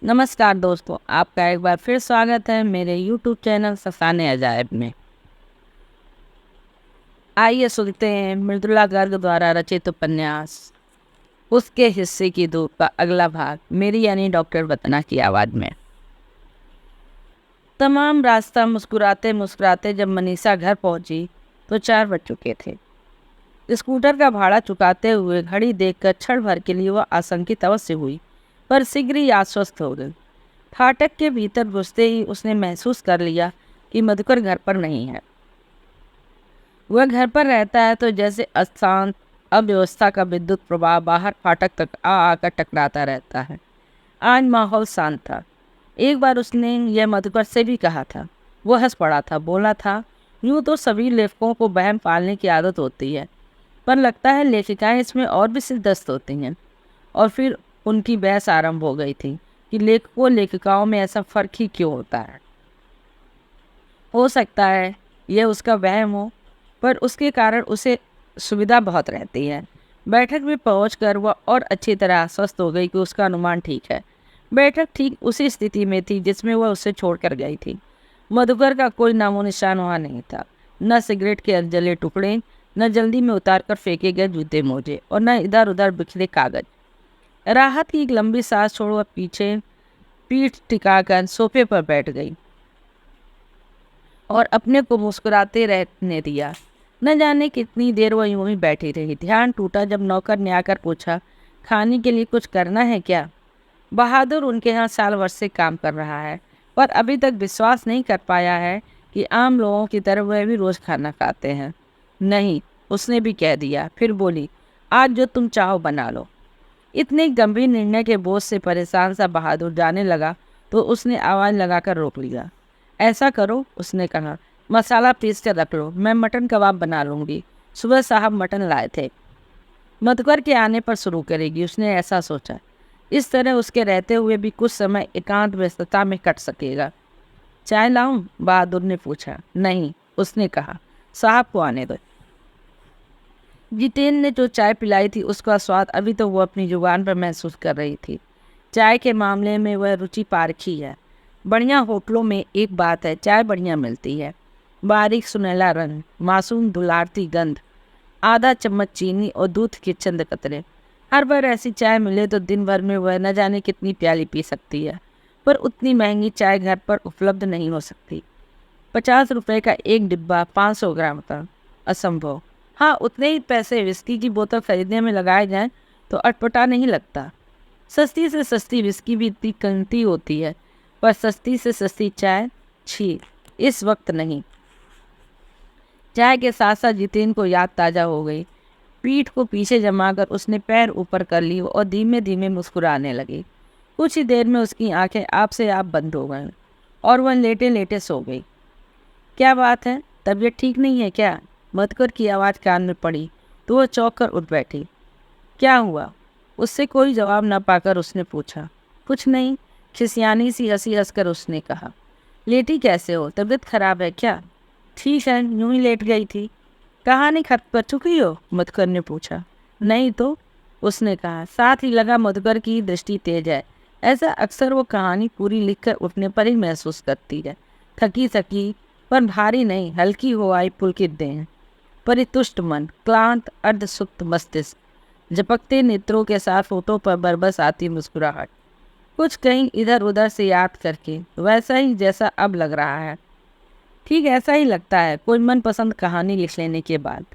नमस्कार दोस्तों, आपका एक बार फिर स्वागत है मेरे YouTube चैनल सफाने अजायब में। आइए सुनते हैं मृदुला गर्ग द्वारा रचित उपन्यास उसके हिस्से की धूप का अगला भाग मेरी यानी डॉक्टर वतना की आवाज़ में। तमाम रास्ता मुस्कुराते मुस्कुराते जब मनीषा घर पहुंची तो 4 बज चुके थे। स्कूटर का भाड़ा चुकाते हुए घड़ी देखकर क्षण भर के लिए वह आशंकित अवश्य हुई, पर शीघ्र ही आश्वस्त हो गई। फाटक के भीतर घुसते ही उसने महसूस कर लिया कि मधुकर घर पर नहीं है। वह घर पर रहता है तो जैसे अशांत अव्यवस्था का विद्युत प्रवाह बाहर फाटक तक आकर टकराता रहता है। आज माहौल शांत था। एक बार उसने यह मधुकर से भी कहा था। वह हंस पड़ा था, बोला था, यूँ तो सभी लेखकों को वहम पालने की आदत होती है, पर लगता है लेखिकाएं इसमें और भी सिरदस्त होती हैं। और फिर उनकी बहस आरंभ हो गई थी कि लेखकों लेखिकाओं में ऐसा फर्क ही क्यों होता है। हो सकता है यह उसका वहम हो, पर उसके कारण उसे सुविधा बहुत रहती है। बैठक में पहुंचकर वह और अच्छी तरह आश्वस्त हो गई कि उसका अनुमान ठीक है। बैठक ठीक उसी स्थिति में थी जिसमें वह उसे छोड़कर गई थी। मधुकर का कोई नामो निशान वहाँ नहीं था। न सिगरेट के जले टुकड़े, न जल्दी में उतार कर फेंके गए जूते मोजे, और न इधर उधर बिखरे कागज। राहत की एक लंबी सांस छोड़ वह पीछे पीठ टिकाकर सोफे पर बैठ गई और अपने को मुस्कुराते रहने दिया। न जाने कितनी देर वह यूं ही बैठी रही। ध्यान टूटा जब नौकर ने आकर पूछा, खाने के लिए कुछ करना है क्या? बहादुर उनके यहाँ साल वर्ष से काम कर रहा है, पर अभी तक विश्वास नहीं कर पाया है कि आम लोगों की तरह वह भी रोज खाना खाते हैं। नहीं, उसने भी कह दिया। फिर बोली, आज जो तुम चाहो बना लो। इतने गंभीर निर्णय के बोझ से परेशान सा बहादुर जाने लगा तो उसने आवाज़ लगाकर रोक लिया। ऐसा करो, उसने कहा, मसाला पीस कर रख लो, मैं मटन कबाब बना लूँगी। सुबह साहब मटन लाए थे। मधुकर के आने पर शुरू करेगी, उसने ऐसा सोचा। इस तरह उसके रहते हुए भी कुछ समय एकांत व्यस्तता में कट सकेगा। चाय लाऊं? बहादुर ने पूछा। नहीं, उसने कहा, साहब को आने दो। जितेन ने जो चाय पिलाई थी उसका स्वाद अभी तो वो अपनी जुबान पर महसूस कर रही थी। चाय के मामले में वह रुचि पारखी है। बढ़िया होटलों में एक बात है, चाय बढ़िया मिलती है। बारीक सुनहला रंग, मासूम धुलारती गंध, आधा चम्मच चीनी और दूध के चंद कतरे। हर बार ऐसी चाय मिले तो दिन भर में वह न जाने कितनी प्याली पी सकती है, पर उतनी महंगी चाय घर पर उपलब्ध नहीं हो सकती। 50 रुपए का एक डिब्बा 500 ग्राम का, असंभव। हाँ, उतने ही पैसे विस्की की बोतल खरीदने में लगाए जाएं तो अटपटा नहीं लगता। सस्ती से सस्ती विस्की भी इतनी कीमती होती है, पर सस्ती से सस्ती चाय, छी, इस वक्त नहीं। चाय के साथ साथ जितेन को याद ताज़ा हो गई। पीठ को पीछे जमाकर उसने पैर ऊपर कर ली और धीमे धीमे मुस्कुराने लगी। कुछ ही देर में उसकी आंखें आप से आप बंद हो गईं और वह लेटे लेटे सो गई। क्या बात है, तबीयत ठीक नहीं है क्या? मधुकर की आवाज़ कान में पड़ी तो वह चौंक कर उठ बैठी। क्या हुआ? उससे कोई जवाब न पाकर उसने पूछा। कुछ नहीं, खिसियानी सी हंसी हंसकर उसने कहा। लेटी कैसे हो? तबीयत खराब है क्या? ठीक है, यूं ही लेट गई थी। कहानी खत्म कर चुकी हो? मधुकर ने पूछा। नहीं तो, उसने कहा। साथ ही लगा मधुकर की दृष्टि तेज है। ऐसा अक्सर वो कहानी पूरी लिखकर उठने पर ही महसूस करती है। थकी थकी पर भारी नहीं, हल्की हो आई पुलकित देह, परितुष्ट मन, क्लांत अर्धसुप्त मस्तिष्क, झपकते नेत्रों के साथ होठों पर बरबस आती मुस्कुराहट। कुछ कहीं इधर उधर से याद करके वैसा ही जैसा अब लग रहा है। ठीक ऐसा ही लगता है कोई मनपसंद कहानी लिख लेने के बाद।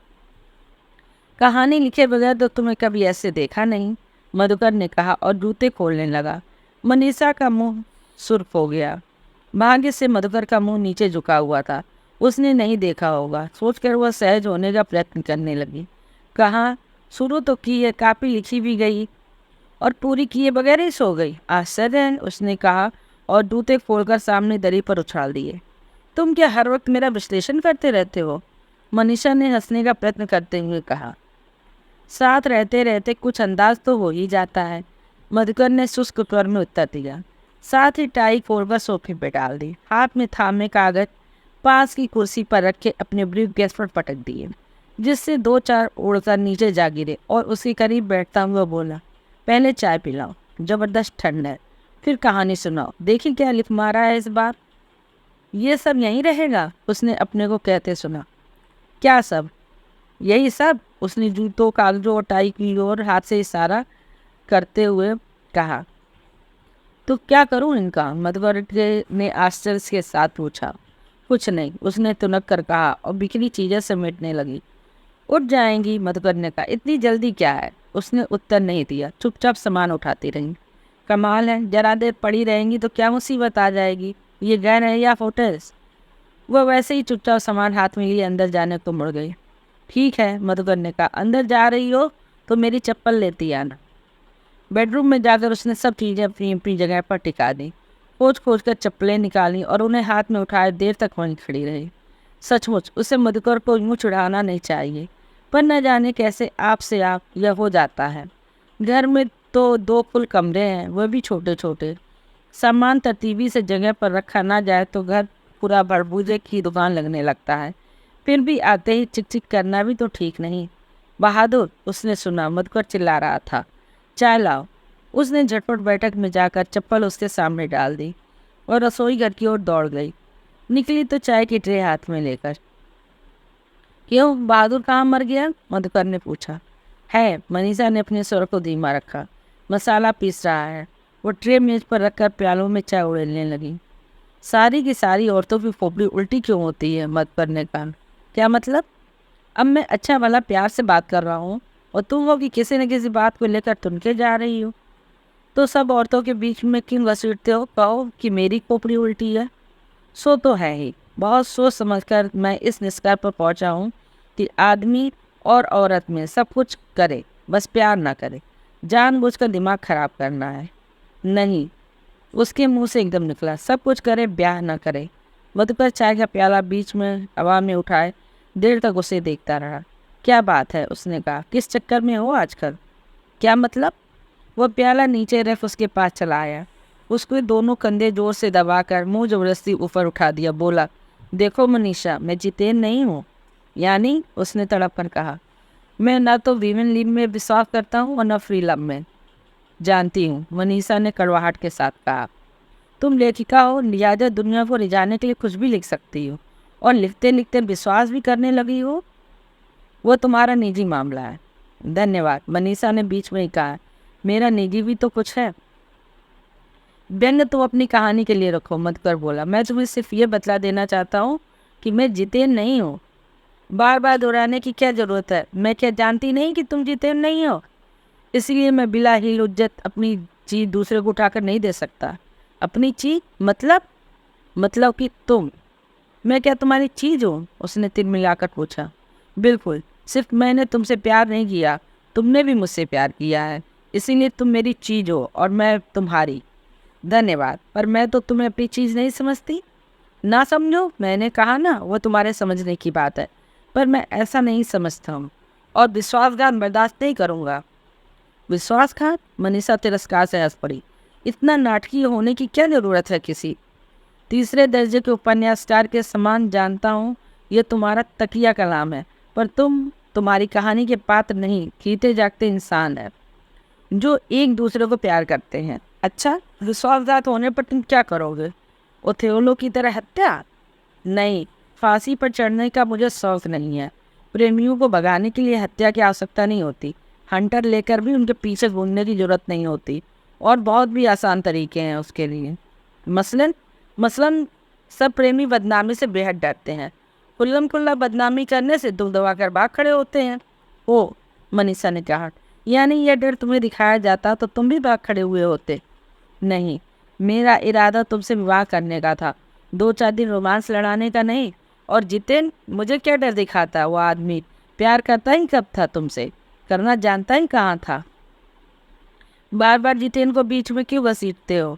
कहानी लिखे बगैर तो तुम्हें कभी ऐसे देखा नहीं, मधुकर ने कहा और जूते खोलने लगा। मनीषा का मुंह सुर्ख हो गया। भाग्य से मधुकर का मुंह नीचे झुका हुआ था, उसने नहीं देखा होगा सोचकर वह सहज होने का प्रयत्न करने लगी। कहाँ, शुरू तो की है, कापी लिखी भी गई और पूरी किए बगैर ही सो गई। आश्चर्य है, उसने कहा और जूते खोलकर सामने दरी पर उछाल दिए। तुम क्या हर वक्त मेरा विश्लेषण करते रहते हो? मनीषा ने हंसने का प्रयत्न करते हुए कहा। साथ रहते रहते कुछ अंदाज तो हो ही जाता है, मधुकर ने शुष्क स्वर में उत्तर दिया। साथ ही टाई खोलकर सोफे पर डाल दी। हाथ में थामे कागज पास की कुर्सी पर रखे अपने ब्रीफ केस पर पटक दिए, जिससे 2-4 उड़कर नीचे जा गिरे और उसके करीब बैठता हुआ बोला, पहले चाय पिलाओ, जबरदस्त ठंड है। फिर कहानी सुनाओ, देखिए क्या लिख मारा है इस बार। ये सब यहीं रहेगा, उसने अपने को कहते सुना। क्या सब? यही सब, उसने जूतों, कागजों और टाई की ओर हाथ से इशारा करते हुए कहा। तो क्या करूं इनका? मधुकर ने आश्चर्य के साथ पूछा। कुछ नहीं, उसने तुनक कर कहा और बिखरी चीजें समेटने लगी। उठ जाएंगी, मधुकर ने कहा। इतनी जल्दी क्या है? उसने उत्तर नहीं दिया, चुपचाप सामान उठाती रही। कमाल है, जरा देर पड़ी रहेंगी तो क्या मुसीबत आ जाएगी? ये घर है या होटल्स? वह वैसे ही चुपचाप सामान हाथ में लिए अंदर जाने को मुड़ गई। ठीक है, मधुकर ने कहा, अंदर जा रही हो तो मेरी चप्पल लेती आना। बेडरूम में जाकर उसने सब चीज़ें अपनी अपनी जगह पर टिका दी। खोज खोज कर चप्पलें निकाली और उन्हें हाथ में उठाए देर तक वहीं खड़ी रही। सचमुच उसे मधुकर को यूँ चिढ़ाना नहीं चाहिए, पर न जाने कैसे आप से आप यह हो जाता है। घर में तो 2 फुल कमरे हैं, वह भी छोटे छोटे। सामान तरतीबी से जगह पर रखा ना जाए तो घर पूरा भड़बूजे की दुकान लगने लगता है। फिर भी आते ही चिक चिक करना भी तो ठीक नहीं। बहादुर, उसने सुना मधुकर चिल्ला रहा था। चाय लाओ। उसने झटपट बैठक में जाकर चप्पल उसके सामने डाल दी और रसोई घर की ओर दौड़ गई। निकली तो चाय की ट्रे हाथ में लेकर। क्यों, बहादुर कहाँ मर गया? मधुकर ने पूछा। है, मनीषा ने अपने स्वर को धीमा रखा। मसाला पीस रहा है। वो ट्रे मेज पर रखकर प्यालों में चाय उड़ेलने लगी। सारी की सारी औरतों की खोपड़ी उल्टी क्यों होती है? मधुकर ने कहा। क्या मतलब? अब मैं अच्छा भला प्यार से बात कर रहा हूँ और तुम हो कि किसी न किसी बात को लेकर तुनके जा रही हो। तो सब औरतों के बीच में क्यों घसीटते हो? कहो कि मेरी खोपड़ी उल्टी है। सो तो है ही। बहुत सोच समझकर मैं इस निष्कर्ष पर पहुंचा हूँ कि आदमी और औरत में सब कुछ करे, बस प्यार ना करे। जानबूझकर दिमाग खराब करना है नहीं। उसके मुंह से एकदम निकला, सब कुछ करे, ब्याह ना करे। मधुकर चाय का प्याला बीच में हवा में उठाए देर तक उसे देखता रहा। क्या बात है? उसने कहा। किस चक्कर में हो आजकल? क्या मतलब? वह प्याला नीचे रख उसके पास चला आया। उसके दोनों कंधे जोर से दबाकर मुंह जबरदस्ती ऊपर उठा दिया। बोला, देखो मनीषा, मैं जितेन नहीं हूँ। यानी? उसने तड़प कर कहा। मैं ना तो वीमेन लीग में विश्वास करता हूँ और न फ्री लव में। जानती हूँ, मनीषा ने कड़वाहट के साथ कहा। तुम लेखिका हो, लिहाजा दुनिया को रिझाने के लिए कुछ भी लिख सकती हो और लिखते लिखते विश्वास भी करने लगी हो। वो तुम्हारा निजी मामला है। धन्यवाद, मनीषा ने बीच में ही कहा। मेरा निजी भी तो कुछ है। व्यंग तुम अपनी कहानी के लिए रखो, मधुकर बोला। मैं तुम्हें सिर्फ ये बतला देना चाहता हूँ कि मैं जितेन नहीं हूँ। बार बार दोहराने की क्या जरूरत है? मैं क्या जानती नहीं कि तुम जितेन नहीं हो? इसलिए मैं बिला हील उज्जत अपनी चीज दूसरे को उठाकर नहीं दे सकता। अपनी चीज? मतलब कि तुम। मैं क्या तुम्हारी चीज हूँ? उसने तिल मिलाकर पूछा। बिल्कुल, सिर्फ मैंने तुमसे प्यार नहीं किया, तुमने भी मुझसे प्यार किया है। इसीलिए तुम मेरी चीज हो और मैं तुम्हारी। धन्यवाद, पर मैं तो तुम्हें अपनी चीज नहीं समझती। ना समझो, मैंने कहा ना, वो तुम्हारे समझने की बात है, पर मैं ऐसा नहीं समझता हूँ और विश्वासघात बर्दाश्त नहीं करूँगा। विश्वासघात? मनीषा तिरस्कार से हंस पड़ी। इतना नाटकीय होने की क्या जरूरत है? किसी तीसरे दर्जे के उपन्यासकार के समान जानता हूँ यह तुम्हारा तकिया कलाम है, पर तुम्हारी कहानी के पात्र नहीं, जीते जागते इंसान है जो एक दूसरे को प्यार करते हैं। अच्छा, विश्वासघात होने पर तुम क्या करोगे? ओथेलो की तरह हत्या? नहीं, फांसी पर चढ़ने का मुझे शौक नहीं है। प्रेमियों को भगाने के लिए हत्या की आवश्यकता नहीं होती। हंटर लेकर भी उनके पीछे घूमने की जरूरत नहीं होती और बहुत भी आसान तरीके हैं उसके लिए। मसलन सब प्रेमी बदनामी से बेहद डरते हैं। खुल्लम खुल्ला बदनामी करने से दुख दबाकर भाग खड़े होते हैं। ओ, मनीषा ने कहा। यानी यह डर तुम्हें दिखाया जाता तो तुम भी भाग खड़े हुए होते? नहीं, मेरा इरादा तुमसे विवाह करने का था, 2-4 दिन रोमांस लड़ाने का नहीं। और जितेन, मुझे क्या डर दिखाता? वो आदमी प्यार करता ही कब था तुमसे? करना जानता ही कहाँ था? बार बार जितेन को बीच में क्यों घसीटते हो?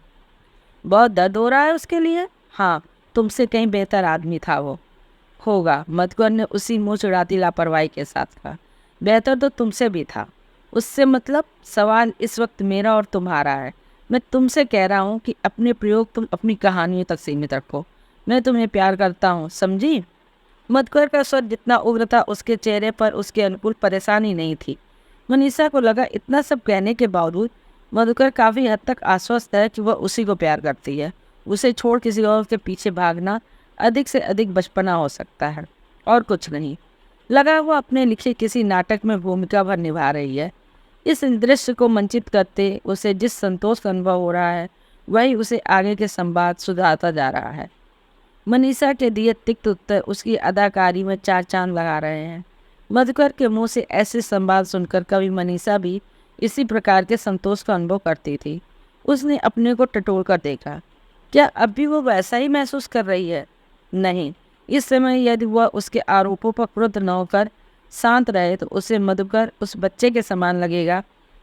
बहुत दर्द हो रहा है उसके लिए? हाँ, तुमसे कहीं बेहतर आदमी था वो। होगा, मधुकर ने उसी मुँह चिढ़ाती लापरवाही के साथ कहा। बेहतर तो तुमसे भी था। उससे मतलब? सवाल इस वक्त मेरा और तुम्हारा है। मैं तुमसे कह रहा हूँ कि अपने प्रयोग तुम अपनी कहानियों तक सीमित रखो। मैं तुम्हें प्यार करता हूँ, समझी? मधुकर का स्वर जितना उग्र था, उसके चेहरे पर उसके अनुकूल परेशानी नहीं थी। मनीषा को लगा इतना सब कहने के बावजूद मधुकर काफ़ी हद तक आश्वस्त है कि वह उसी को प्यार करती है। उसे छोड़ किसी और के पीछे भागना अधिक से अधिक बचपना हो सकता है, और कुछ नहीं। लगा वो अपने लिखे किसी नाटक में भूमिका भर निभा रही है। इस दृश्य को मंचित करते उसे जिस संतोष का अनुभव हो रहा है, वही उसे आगे के संवाद सुधारता जा रहा है। मनीषा के दिए तिक्त उत्तर उसकी अदाकारी में चार चांद लगा रहे हैं। मधुकर के मुंह से ऐसे संवाद सुनकर कभी मनीषा भी इसी प्रकार के संतोष का अनुभव करती थी। उसने अपने को टटोल कर देखा। क्या अब भी वो वैसा ही महसूस कर रही है? नहीं। इस समय यदि वह उसके आरोपों पर क्रुद्ध न होकर शांत रहे तो उसे मधुकर उस बच्चे के समान लगेगा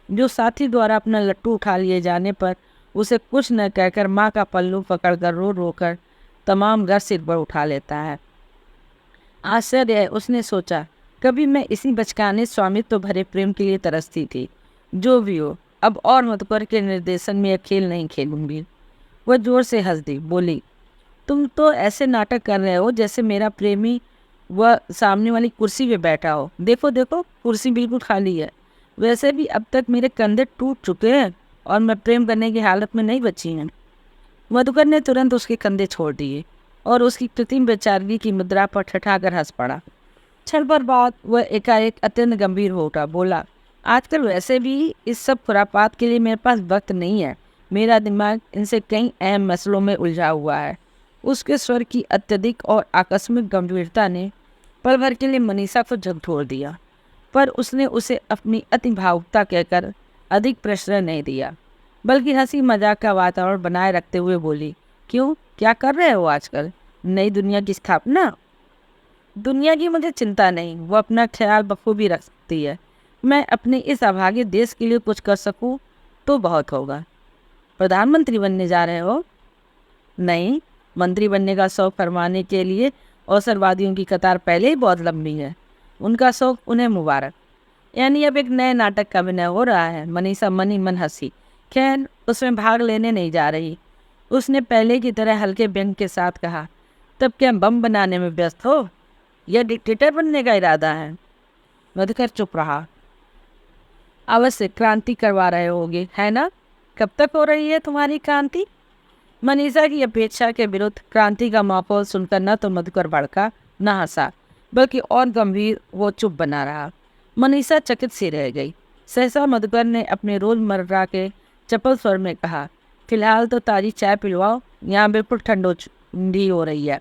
जो साथी द्वारा अपना लट्टू उठा लिए जाने पर उसे कुछ न कहकर माँ का पल्लू पकड़कर रो रो कर तमाम घर सिर पर उठा लेता है। आश्चर्य है, उसने सोचा, कभी मैं इसी बचकाने स्वामित्व तो भरे प्रेम के लिए तरसती थी। जो भी हो, अब और मधुकर के निर्देशन में यह खेल नहीं खेलूंगी। वह जोर से हंस दी, बोली, तुम तो ऐसे नाटक कर रहे हो जैसे मेरा प्रेमी वह सामने वाली कुर्सी पे बैठा हो। देखो देखो, कुर्सी बिल्कुल खाली है। वैसे भी अब तक मेरे कंधे टूट चुके हैं और मैं प्रेम करने की हालत में नहीं बची हूँ। मधुकर ने तुरंत उसके कंधे छोड़ दिए और उसकी कृत्रिम बेचारगी की मुद्रा पर ठठाकर हंस पड़ा। क्षण पर बाद वह एकाएक अत्यंत गंभीर हो उठा, बोला, आजकल वैसे भी इस सब खुरापात के लिए मेरे पास वक्त नहीं है। मेरा दिमाग इनसे कई अहम मसलों में उलझा हुआ है। उसके स्वर की अत्यधिक और आकस्मिक गंभीरता ने पल भर के लिए मनीषा को झकझोर दिया, पर उसने उसे अपनी अति भावुकता कहकर अधिक प्रश्रय नहीं दिया, बल्कि हंसी मजाक का वातावरण बनाए रखते हुए बोली, क्यों, क्या कर रहे हो आजकल? नई दुनिया की स्थापना? दुनिया की मुझे चिंता नहीं, वो अपना ख्याल बखूबी रखती है। मैं अपने इस अभागे देश के लिए कुछ कर सकूं तो बहुत होगा। प्रधानमंत्री बनने जा रहे हो? नहीं, मंत्री बनने का शौक फरमाने के लिए अवसरवादियों की कतार पहले ही बहुत लंबी है। उनका शौक उन्हें मुबारक। यानी अब एक नए नाटक का अभिनय हो रहा है। मनीषा मन ही मन हंसी। खैर, उसमें भाग लेने नहीं जा रही। उसने पहले की तरह हल्के व्यंग के साथ कहा, तब क्या बम बनाने में व्यस्त हो या डिक्टेटर बनने का इरादा है? मधुकर चुप रहा। अवश्य क्रांति करवा रहे होगे, है ना? कब तक हो रही है तुम्हारी क्रांति? मनीषा की अपेक्षा के विरुद्ध क्रांति का माहौल सुनकर न तो मधुकर भड़का, न हंसा, बल्कि और गंभीर वो चुप बना रहा। मनीषा चकित सी रह गई। सहसा मधुकर ने अपने रोजमर्रा के चपल स्वर में कहा, फिलहाल तो ताजी चाय पिलवाओ, यहाँ बिल्कुल ठंडी हो रही है।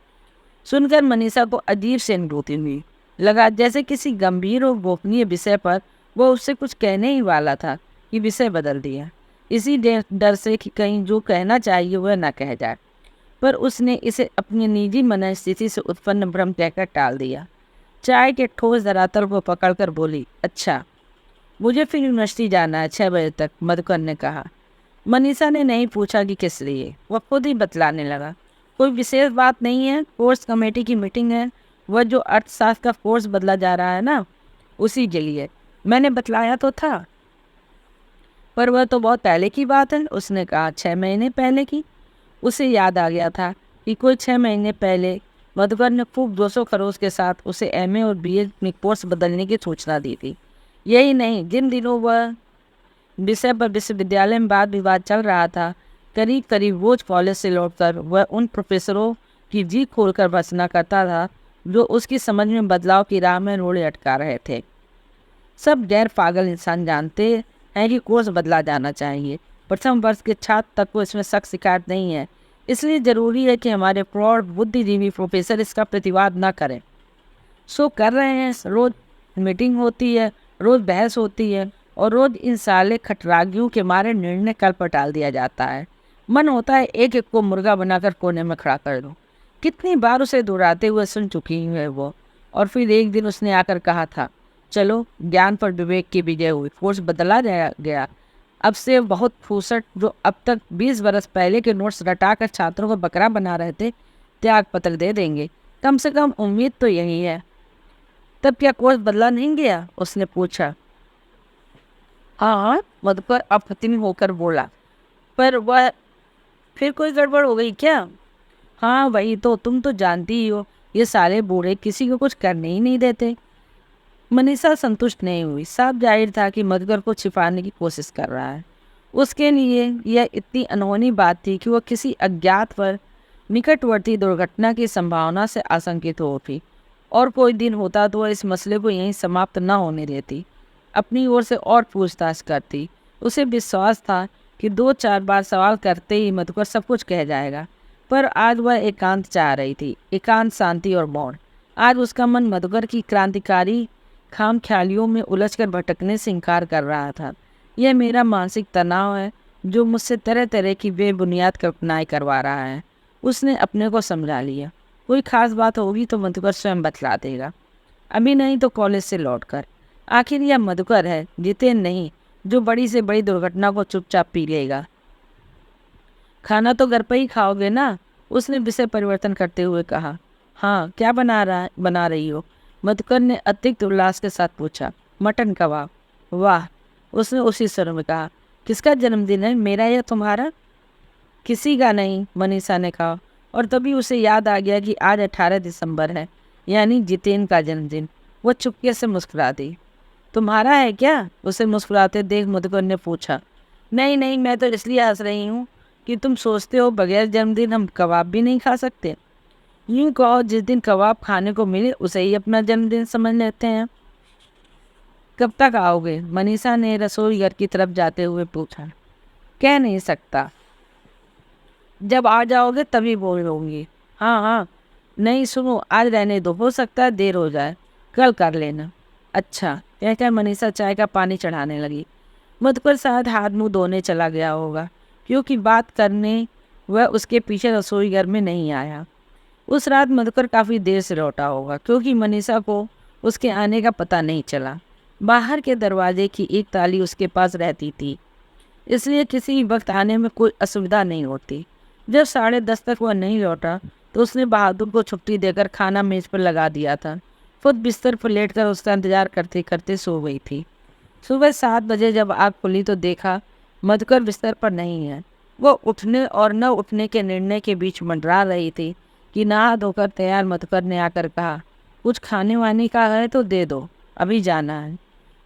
सुनकर मनीषा को अजीब से अनुभूति हुई। लगा जैसे किसी गंभीर और गोपनीय विषय पर वो उससे कुछ कहने ही वाला था कि विषय बदल दिया, इसी डर से कि कहीं जो कहना चाहिए वह न कह जाए। पर उसने इसे अपनी निजी मनस्थिति से उत्पन्न भ्रम कहकर टाल दिया। चाय के ठोस धरातल को पकड़कर बोली, अच्छा, मुझे फिर यूनिवर्सिटी जाना है 6 बजे तक, मधुकर ने कहा। मनीषा ने नहीं पूछा कि किस लिए, वह खुद ही बतलाने लगा, कोई विशेष बात नहीं है, कोर्स कमेटी की मीटिंग है। वह जो अर्थशास्त्र का कोर्स बदला जा रहा है ना, उसी के लिए। मैंने बतलाया तो था, पर वह तो बहुत पहले की बात है। उसने कहा, 6 महीने पहले की। उसे याद आ गया था कि कोई 6 महीने पहले मधुकर ने खूब 200 खरोच के साथ उसे एमए और बीए में कोर्स बदलने की सूचना दी थी। यही नहीं, जिन दिनों वह विषय पर विश्वविद्यालय में वाद विवाद चल रहा था, करीब करीब रोज कॉलेज से लौटकर वह उन प्रोफेसरों की जी खोलकर बचना करता था जो उसकी समझ में बदलाव की राह में रोड़े अटका रहे थे। सब गैर पागल इंसान जानते हैं कि कोर्स बदला जाना चाहिए। प्रथम वर्ष के छात्र तक को इसमें सख्त शिकायत नहीं है, इसलिए ज़रूरी है कि हमारे प्रौढ़ बुद्धिजीवी प्रोफेसर इसका प्रतिवाद न करें। सो कर रहे हैं। रोज़ मीटिंग होती है, रोज़ बहस होती है और रोज़ इन साले खटरागियों के मारे निर्णय कल पर टाल दिया जाता है। मन होता है एक एक को मुर्गा बनाकर कोने में खड़ा कर दूं। कितनी बार उसे दोहराते हुए सुन चुकी है वो। और फिर एक दिन उसने आकर कहा था, चलो, ज्ञान पर विवेक की विजय हुई, कोर्स बदला गया। अब से बहुत फूसट जो अब तक 20 बरस पहले के नोट्स रटाकर छात्रों को बकरा बना रहे थे, त्याग पत्र दे देंगे। कम से कम उम्मीद तो यही है। तब क्या कोर्स बदला नहीं गया? उसने पूछा। हाँ, मधुकर अप्रतिम होकर बोला, पर वह फिर कोई गड़बड़ हो गई क्या? हाँ, वही तो, तुम तो जानती ही हो, ये साले बूढ़े किसी को कुछ करने ही नहीं देते। मनीषा संतुष्ट नहीं हुई। साफ जाहिर था कि मधुकर को छिपाने की कोशिश कर रहा है। उसके लिए यह इतनी अनहोनी बात थी कि वह किसी अज्ञात पर निकटवर्ती दुर्घटना की संभावना से आशंकित हो उठी, और कोई दिन होता तो वह इस मसले को यहीं समाप्त न होने देती, अपनी ओर से और पूछताछ करती। उसे विश्वास था कि 2-4 बार सवाल करते ही मधुकर सब कुछ कह जाएगा, पर आज वह एकांत चाह रही थी, एकांत, शांति और मौन। आज उसका मन मधुकर की क्रांतिकारी खामख्यालियों में उलझकर भटकने से इनकार कर रहा था। यह मेरा मानसिक तनाव है जो मुझसे तरह तरह की बेबुनियाद कल्पनाएं करवा रहा है। उसने अपने को समझा लिया। कोई खास बात होगी तो मधुकर स्वयं बतला देगा, अभी नहीं तो कॉलेज से लौटकर। आखिर यह मधुकर है, जितेन नहीं, जो बड़ी से बड़ी दुर्घटना को चुपचाप पी लेगा। खाना तो घर पर ही खाओगे ना? उसने विषय परिवर्तन करते हुए कहा। हाँ, क्या बना रही हो? मधुकर ने अतिरिक्त उल्लास के साथ पूछा। मटन कबाब। वाह, उसने उसी स्वर में कहा। किसका जन्मदिन है, मेरा या तुम्हारा? किसी का नहीं, मनीषा ने कहा, और तभी उसे याद आ गया कि आज 18 दिसंबर है, यानी जितेन का जन्मदिन। वह चुपके से मुस्कुरा दी। तुम्हारा है क्या? उसे मुस्कुराते देख मधुकर ने पूछा। नहीं नहीं, मैं तो इसलिए हंस रही हूँ कि तुम सोचते हो बगैर जन्मदिन हम कबाब भी नहीं खा सकते। यूँ कहो, जिस दिन कबाब खाने को मिले उसे ही अपना जन्मदिन समझ लेते हैं। कब तक आओगे? मनीषा ने रसोई घर की तरफ जाते हुए पूछा। कह नहीं सकता, जब आ जाओगे तभी बोलूँगी। हाँ हाँ, नहीं सुनो, आज रहने दो, हो सकता है देर हो जाए, कल कर लेना। अच्छा, कहकर मनीषा चाय का पानी चढ़ाने लगी। मधुकर शायद हाथ मुंह धोने चला गया होगा, क्योंकि बात करने वह उसके पीछे रसोई घर में नहीं आया। उस रात मधुकर काफ़ी देर से लौटा होगा, क्योंकि मनीषा को उसके आने का पता नहीं चला। बाहर के दरवाजे की एक ताली उसके पास रहती थी, इसलिए किसी भी वक्त आने में कोई असुविधा नहीं होती। जब 10:30 तक वह नहीं लौटा तो उसने बहादुर को छुट्टी देकर खाना मेज पर लगा दिया था। खुद बिस्तर पर लेटकर उसका इंतजार करते करते सो गई थी। सुबह 7 बजे जब आँख खुली तो देखा मधुकर बिस्तर पर नहीं है। वो उठने और न उठने के निर्णय के बीच मंडरा रही थी कि नहा धोकर तैयार मधुकर ने आकर कहा, कुछ खाने वाने का है तो दे दो, अभी जाना है।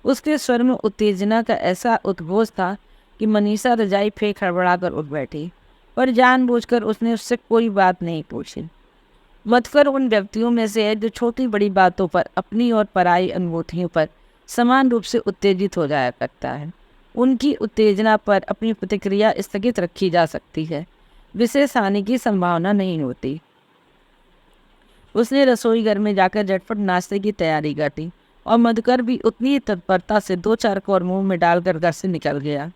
उसके स्वर में उत्तेजना का ऐसा उद्घोष था कि मनीषा रजाई फेंक हड़बड़ाकर उठ बैठी, पर जानबूझकर उसने उससे कोई बात नहीं पूछी। मधुकर उन व्यक्तियों में से है जो छोटी बड़ी बातों पर, अपनी और पराई अनुभूतियों पर समान रूप से उत्तेजित हो जाया करता है। उनकी उत्तेजना पर अपनी प्रतिक्रिया स्थगित रखी जा सकती है, विशेष हानि की संभावना नहीं होती। उसने रसोई घर में जाकर झटपट नाश्ते की तैयारी कर दी और मधुकर भी उतनी ही तत्परता से 2-4 कौर मुंह में डालकर घर से निकल गया।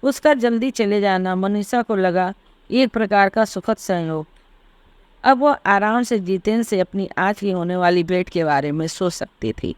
उसका जल्दी चले जाना मनीषा को लगा एक प्रकार का सुखद संयोग। अब वह आराम से जितेन से अपनी आज की होने वाली भेंट के बारे में सोच सकती थी।